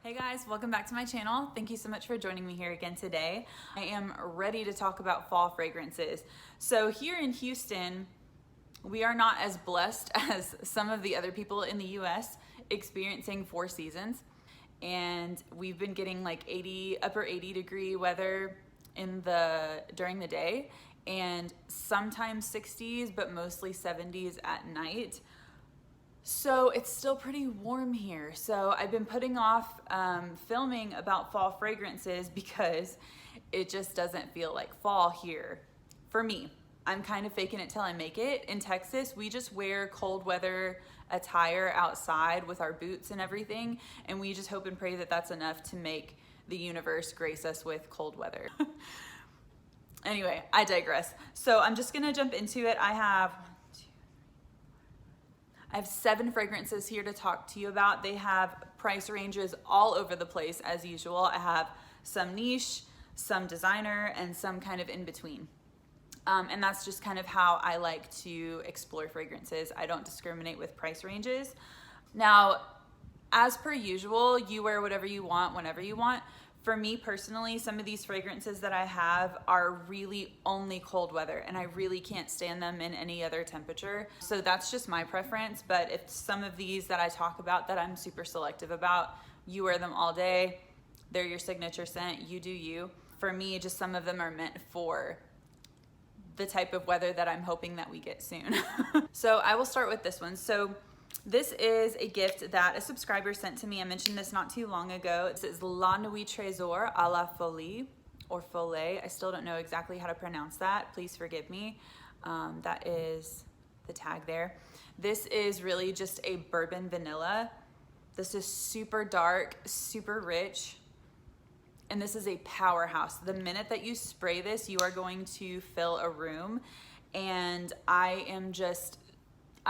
Hey guys, welcome back to my channel. Thank you so much for joining me here again today. I am ready to talk about fall fragrances. So here in Houston, we are not as blessed as some of the other people in the US experiencing 4 seasons. And we've been getting like upper 80 degree weather during the day and sometimes 60s, but mostly 70s at night. So it's still pretty warm here. So I've been putting off filming about fall fragrances because it just doesn't feel like fall here for me. I'm kind of faking it till I make it. In Texas, we just wear cold weather attire outside with our boots and everything. And we just hope and pray that that's enough to make the universe grace us with cold weather. Anyway, I digress. So I'm just gonna jump into it. I have 7 fragrances here to talk to you about. They have price ranges all over the place as usual. I have some niche, some designer, and some kind of in between. And that's just kind of how I like to explore fragrances. I don't discriminate with price ranges. Now, as per usual, you wear whatever you want, whenever you want. For me personally, some of these fragrances that I have are really only cold weather and I really can't stand them in any other temperature. So that's just my preference. But if some of these that I talk about that I'm super selective about, you wear them all day, they're your signature scent, you do you. For me, just some of them are meant for the type of weather that I'm hoping that we get soon. So I will start with this one. So this is a gift that a subscriber sent to me. I mentioned this not too long ago. This is La Nuit Tresor à la Folie, or Folie. I still don't know exactly how to pronounce that. Please forgive me. That is the tag there. This is really just a bourbon vanilla. This is super dark, super rich, and this is a powerhouse. The minute that you spray this, you are going to fill a room, and I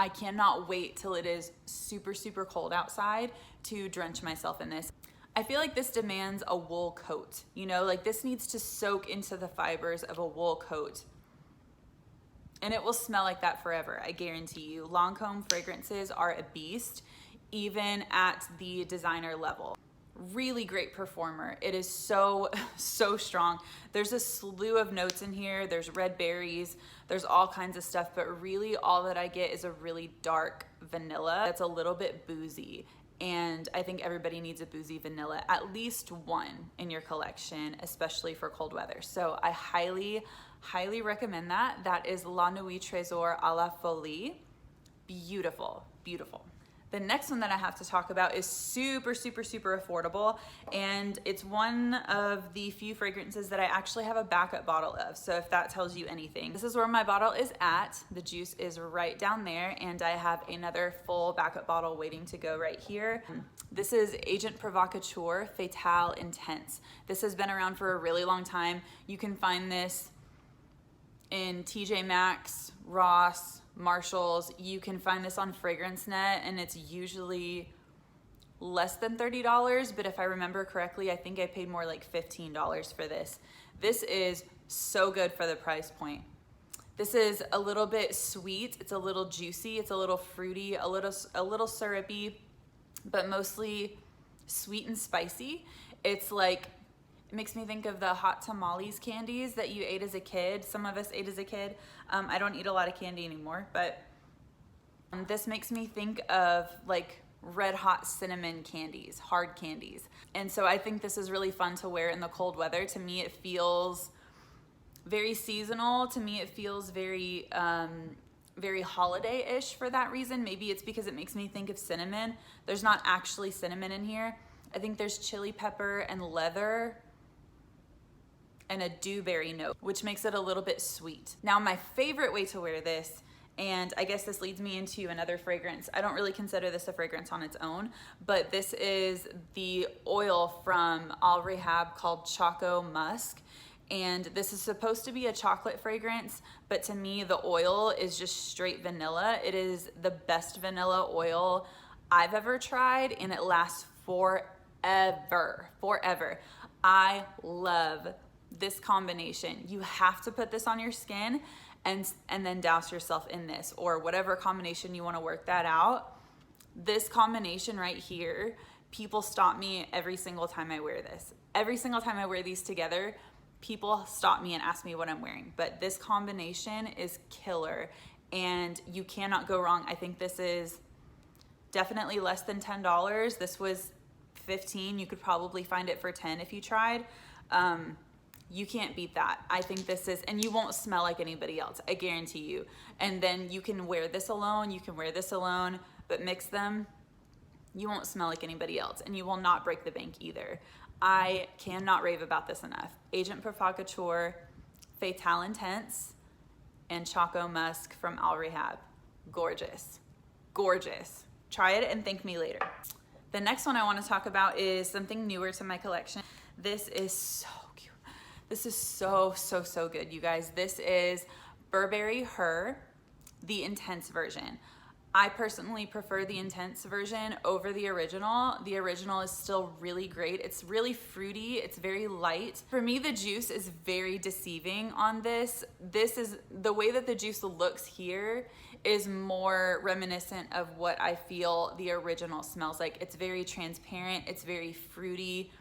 cannot wait till it is super, super cold outside to drench myself in this. I feel like this demands a wool coat, you know, like this needs to soak into the fibers of a wool coat. And it will smell like that forever, I guarantee you. Lancome fragrances are a beast, even at the designer level. Really great performer. It is so strong. There's a slew of notes in here. There's red berries, there's all kinds of stuff, but really all that I get is a really dark vanilla that's a little bit boozy. And I think everybody needs a boozy vanilla, at least one in your collection, especially for cold weather. So I highly recommend that. That is La Nuit Tresor à la Folie. Beautiful, beautiful. The next one that I have to talk about is super affordable, and it's one of the few fragrances that I actually have a backup bottle of, so if that tells you anything. This is where my bottle is at. The juice is right down there, and I have another full backup bottle waiting to go right here. This is Agent Provocateur Fatale Intense. This has been around for a really long time. You can find this in TJ Maxx, Ross, Marshalls. You can find this on FragranceNet, and it's usually less than $30, but if I remember correctly, I think I paid more like $15 for this. This is so good for the price point. This is a little bit sweet, it's a little juicy, it's a little fruity, a little syrupy, but mostly sweet and spicy. It's like, it makes me think of the hot tamales candies that you ate as a kid. Some of us ate as a kid. I don't eat a lot of candy anymore, but this makes me think of like red hot cinnamon candies, hard candies. And so I think this is really fun to wear in the cold weather. To me, it feels very seasonal. To me, it feels very holiday-ish for that reason. Maybe it's because it makes me think of cinnamon. There's not actually cinnamon in here. I think there's chili pepper and leather and a dewberry note, which makes it a little bit sweet. Now, my favorite way to wear this, and I guess this leads me into another fragrance. I don't really consider this a fragrance on its own, but this is the oil from Al Rehab called Choco Musk. And this is supposed to be a chocolate fragrance, but to me, the oil is just straight vanilla. It is the best vanilla oil I've ever tried, and it lasts forever. I love this combination. You have to put this on your skin and then douse yourself in this, or whatever combination you want to work that out. This combination right here People stop me every single time I wear this. Every single time I wear these together, people stop me and ask me what I'm wearing. But this combination is killer, and you cannot go wrong. I think this is definitely less than $10. This was $15. You could probably find it for $10 if you tried. You can't beat that. I think this is, and you won't smell like anybody else, I guarantee you. And then you can wear this alone, you can wear this alone, but mix them, you won't smell like anybody else, and you will not break the bank either. I cannot rave about this enough. Agent Provocateur, Fatale Intense, and Choco Musk from Al Rehab. Gorgeous, gorgeous. Try it and thank me later. The next one I want to talk about is something newer to my collection. This is so cute. This is so good, you guys. This is Burberry Her, the Intense version. I personally prefer the Intense version over the original. The original is still really great. It's really fruity, it's very light. For me, the juice is very deceiving on this. This is, the way that the juice looks here is more reminiscent of what I feel the original smells like. It's very transparent, it's very fruity.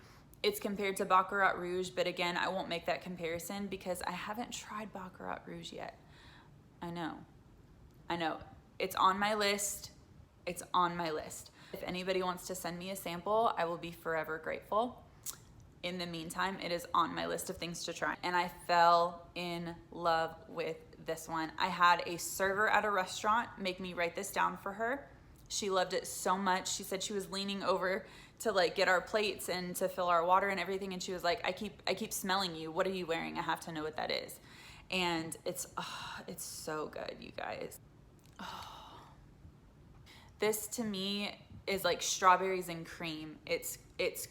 It's compared to Baccarat Rouge, but again, I won't make that comparison because I haven't tried Baccarat Rouge yet. I know. It's on my list. It's on my list. If anybody wants to send me a sample, I will be forever grateful. In the meantime, it is on my list of things to try. And I fell in love with this one. I had a server at a restaurant make me write this down for her. She loved it so much. She said she was leaning over to like get our plates and to fill our water and everything. And she was like, I keep smelling you. What are you wearing? I have to know what that is. And it's so good, you guys. This to me is like strawberries and cream. It's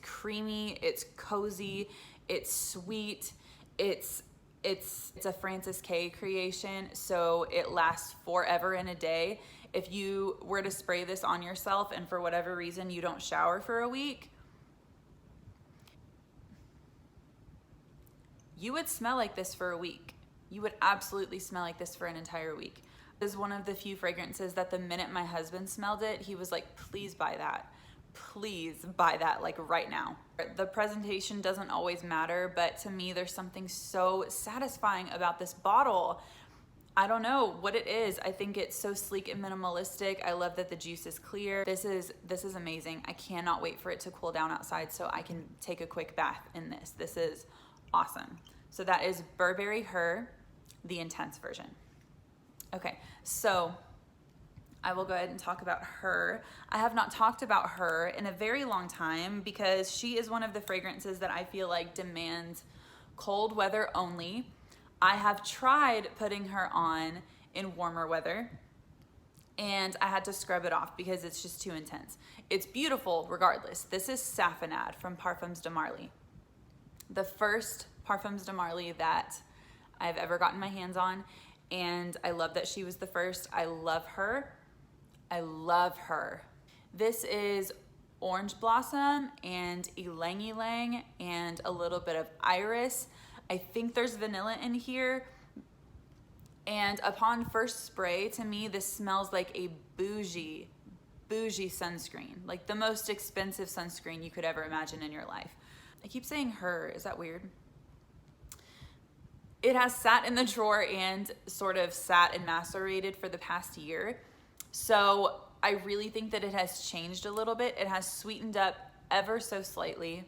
creamy, it's cozy, it's sweet, it's a Francis K creation, so it lasts forever in a day. If you were to spray this on yourself and for whatever reason you don't shower for a week, you would smell like this for a week. You would absolutely smell like this for an entire week. This is one of the few fragrances that the minute my husband smelled it, he was like, please buy that. Please buy that, like right now. The presentation doesn't always matter, but to me, there's something so satisfying about this bottle. I don't know what it is. I think it's so sleek and minimalistic. I love that the juice is clear. This is amazing. I cannot wait for it to cool down outside so I can take a quick bath in this. This is awesome. So that is Burberry Her, the Intense version. Okay, so I will go ahead and talk about Her. I have not talked about Her in a very long time because she is one of the fragrances that I feel like demands cold weather only. I have tried putting her on in warmer weather and I had to scrub it off because it's just too intense. It's beautiful regardless. This is Saffinade from Parfums de Marly. The first Parfums de Marly that I've ever gotten my hands on, and I love that she was the first. I love her. I love her. This is Orange Blossom and Ylang Ylang and a little bit of Iris. I think there's vanilla in here. And upon first spray, to me, this smells like a bougie sunscreen. Like the most expensive sunscreen you could ever imagine in your life. I keep saying Her, is that weird? It has sat in the drawer and sort of sat and macerated for the past year. So I really think that it has changed a little bit. It has sweetened up ever so slightly.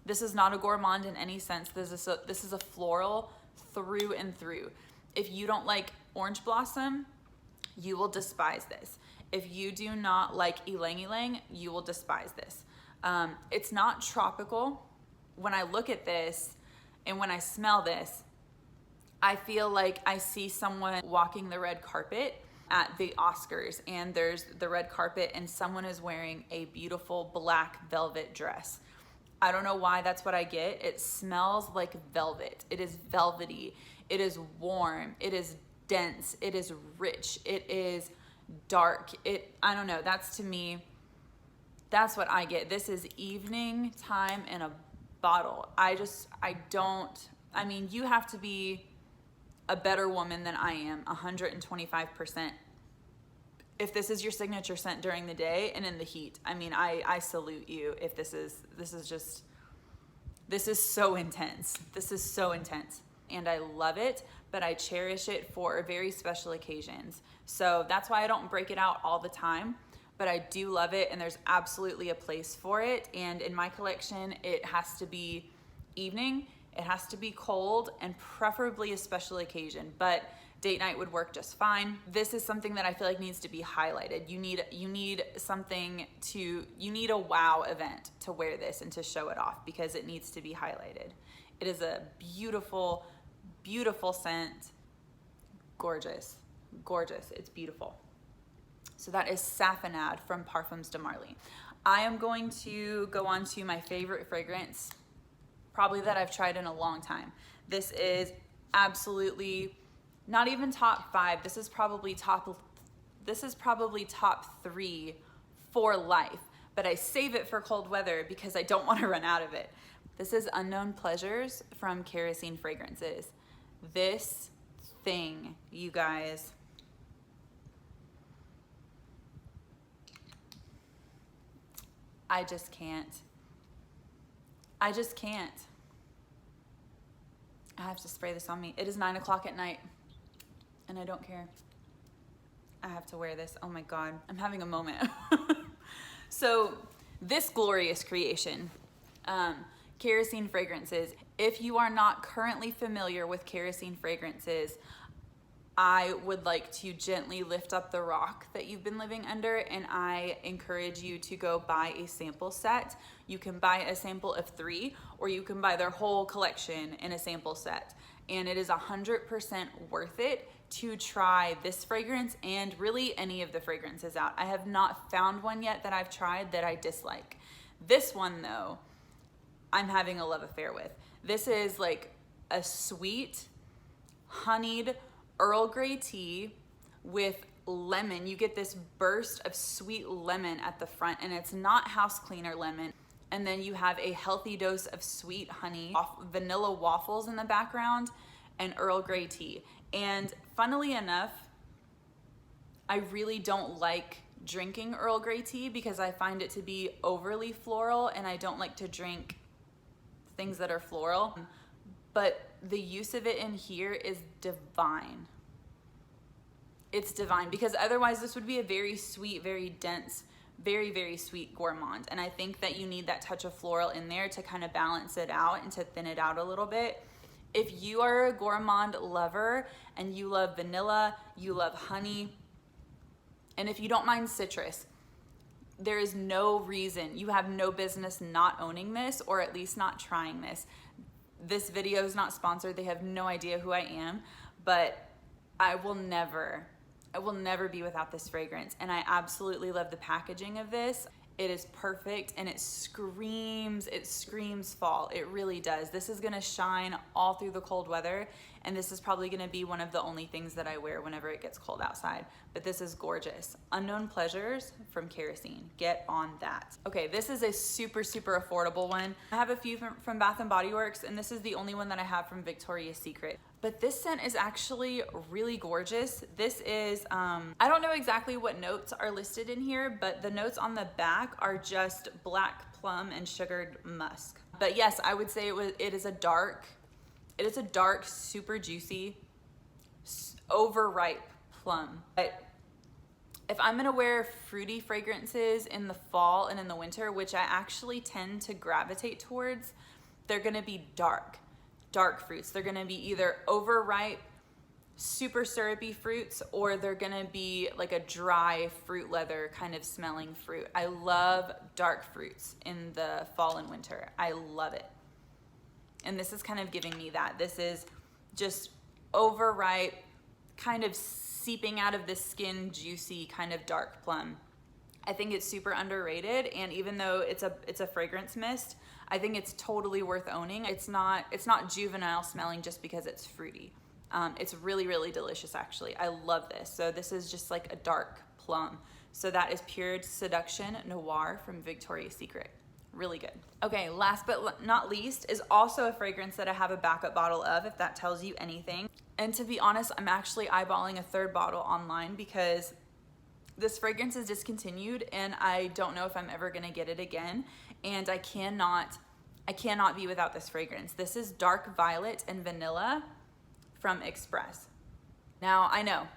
This is not a gourmand in any sense. This is a floral through and through. If you don't like Orange Blossom, you will despise this. If you do not like Ylang Ylang, you will despise this. It's not tropical. When I look at this, and when I smell this, I feel like I see someone walking the red carpet at the Oscars, and there's the red carpet and someone is wearing a beautiful black velvet dress. I don't know why that's what I get. It smells like velvet. It is velvety. It is warm. It is dense. It is rich. It is dark. I don't know. That's to me, that's what I get. This is evening time in a bottle. I mean, you have to be a better woman than I am, 125%, if this is your signature scent during the day and in the heat, I mean, I salute you. If this is so intense. This is so intense. And I love it, but I cherish it for very special occasions. So that's why I don't break it out all the time, but I do love it, and there's absolutely a place for it. And in my collection, it has to be evening, it has to be cold, and preferably a special occasion, but date night would work just fine. This is something that I feel like needs to be highlighted. You need a wow event to wear this and to show it off, because it needs to be highlighted. It is a beautiful, beautiful scent. Gorgeous, gorgeous, it's beautiful. So that is Saffinade from Parfums de Marly. I am going to go on to my favorite fragrance, probably that I've tried in a long time. This is absolutely not even top 5. This is probably top 3 for life, but I save it for cold weather because I don't want to run out of it. This is Unknown Pleasures from Kerosene Fragrances. This thing, you guys, I just can't. I have to spray this on me. It is 9 o'clock at night, and I don't care. I have to wear this. Oh my God, I'm having a moment. So this glorious creation, Kerosene Fragrances. If you are not currently familiar with Kerosene Fragrances, I would like to gently lift up the rock that you've been living under, and I encourage you to go buy a sample set. You can buy a sample of 3, or you can buy their whole collection in a sample set. And it is 100% worth it to try this fragrance and really any of the fragrances out. I have not found one yet that I've tried that I dislike. This one though, I'm having a love affair with. This is like a sweet, honeyed Earl Grey tea with lemon. You get this burst of sweet lemon at the front, and it's not house cleaner lemon. And then you have a healthy dose of sweet honey, vanilla waffles in the background, and Earl Grey tea. And funnily enough, I really don't like drinking Earl Grey tea because I find it to be overly floral, and I don't like to drink things that are floral. But the use of it in here is divine. It's divine, because otherwise this would be a very sweet, very dense, very, very sweet gourmand. And I think that you need that touch of floral in there to kind of balance it out and to thin it out a little bit. If you are a gourmand lover and you love vanilla, you love honey, and if you don't mind citrus, there is no reason, you have no business not owning this, or at least not trying this. This video is not sponsored. They have no idea who I am, but I will never be without this fragrance. And I absolutely love the packaging of this. It is perfect, and it screams fall. It really does. This is gonna shine all through the cold weather, and this is probably gonna be one of the only things that I wear whenever it gets cold outside. But this is gorgeous. Unknown Pleasures from Kerosene. Get on that. Okay, this is a super, super affordable one. I have a few from Bath & Body Works, and this is the only one that I have from Victoria's Secret. But this scent is actually really gorgeous. This is, I don't know exactly what notes are listed in here, but the notes on the back are just black plum and sugared musk. But yes, I would say it is a dark, super juicy, overripe plum. But if I'm gonna wear fruity fragrances in the fall and in the winter, which I actually tend to gravitate towards, they're gonna be dark fruits. They're gonna be either overripe, super syrupy fruits, or they're gonna be like a dry fruit leather kind of smelling fruit. I love dark fruits in the fall and winter. I love it. And this is kind of giving me that. This is just overripe, kind of seeping out of the skin, juicy kind of dark plum. I think it's super underrated, and even though it's a fragrance mist, I think it's totally worth owning. It's not juvenile smelling just because it's fruity. It's really, really delicious actually. I love this. So this is just like a dark plum. So that is Pure Seduction Noir from Victoria's Secret. Really good. Okay, last but not least is also a fragrance that I have a backup bottle of, if that tells you anything. And to be honest, I'm actually eyeballing a third bottle online because This fragrance is discontinued and I don't know if I'm ever gonna get it again. And I cannot be without this fragrance. This is Dark Violet and Vanilla from Express. Now, I know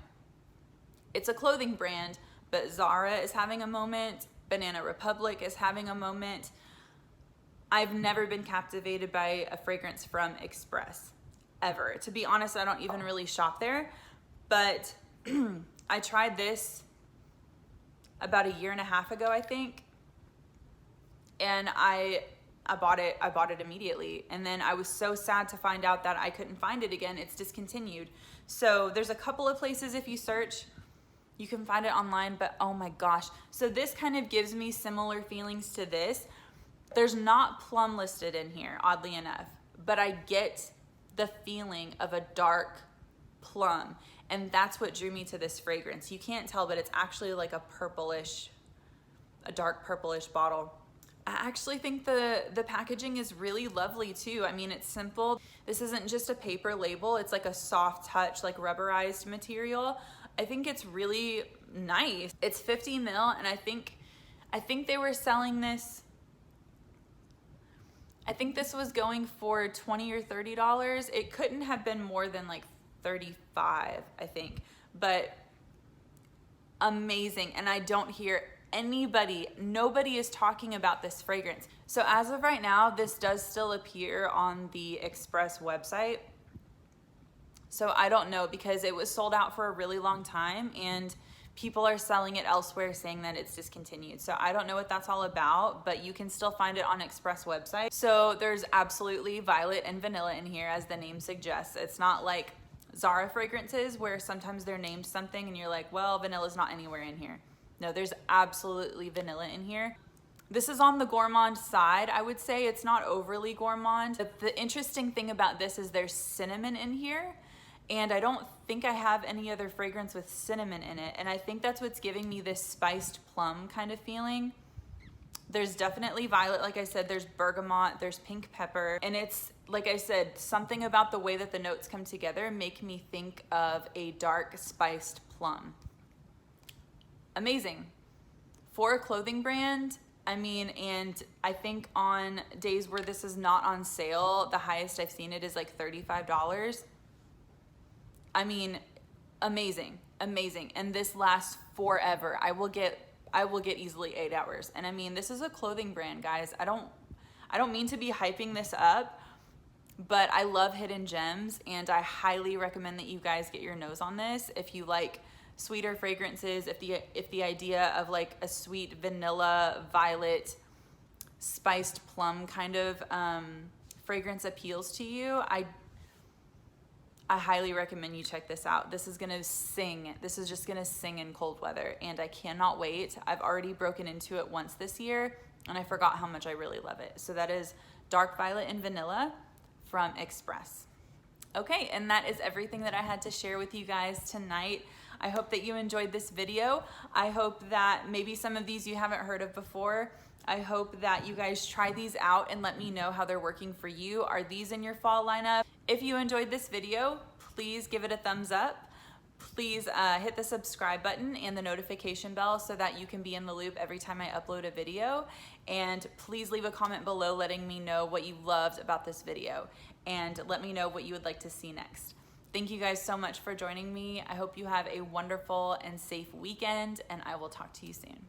it's a clothing brand, but Zara is having a moment. Banana Republic is having a moment. I've never been captivated by a fragrance from Express, ever. To be honest, I don't even really shop there, but I tried this about a year and a half ago, I think, and I bought it immediately. And then I was so sad to find out that I couldn't find it again. It's discontinued. So there's a couple of places if you search, you can find it online, but oh my gosh. So this kind of gives me similar feelings to this. There's not plum listed in here, oddly enough, but I get the feeling of a dark plum, and that's what drew me to this fragrance. You can't tell, but it's actually like a dark purplish bottle. I actually think the packaging is really lovely too. I mean, it's simple. This isn't just a paper label. It's like a soft touch, like rubberized material. I think it's really nice. It's 50 mil, and I think they were selling this. I think this was going for $20 or $30. It couldn't have been more than like 35, I think, but amazing. And I don't hear nobody is talking about this fragrance. So as of right now, this does still appear on the Express website. So I don't know, because it was sold out for a really long time and people are selling it elsewhere saying that it's discontinued. So I don't know what that's all about, but you can still find it on Express website. So there's absolutely violet and vanilla in here, as the name suggests. It's not like Zara fragrances where sometimes they're named something and you're like, well, vanilla's not anywhere in here. No, there's absolutely vanilla in here. This is on the gourmand side, I would say. It's not overly gourmand. The interesting thing about this is there's cinnamon in here, and I don't think I have any other fragrance with cinnamon in it. And I think that's what's giving me this spiced plum kind of feeling. There's definitely violet, like I said, there's bergamot, there's pink pepper. And it's, like I said, something about the way that the notes come together make me think of a dark spiced plum. Amazing. For a clothing brand, I mean, and I think on days where this is not on sale, the highest I've seen it is like $35. I mean, amazing, amazing. And this lasts forever. I will get easily 8 hours. And I mean, this is a clothing brand, guys. I don't mean to be hyping this up, but I love hidden gems, and I highly recommend that you guys get your nose on this if you like sweeter fragrances, if the idea of like a sweet vanilla, violet, spiced plum kind of fragrance appeals to you. I highly recommend you check this out. This is gonna sing. This is just gonna sing in cold weather, and I cannot wait. I've already broken into it once this year, and I forgot how much I really love it. So that is Dark Violet and Vanilla from Express. Okay, and that is everything that I had to share with you guys tonight. I hope that you enjoyed this video. I hope that maybe some of these you haven't heard of before. I hope that you guys try these out and let me know how they're working for you. Are these in your fall lineup? If you enjoyed this video, please give it a thumbs up. Please hit the subscribe button and the notification bell so that you can be in the loop every time I upload a video. And please leave a comment below letting me know what you loved about this video, and let me know what you would like to see next. Thank you guys so much for joining me. I hope you have a wonderful and safe weekend, and I will talk to you soon.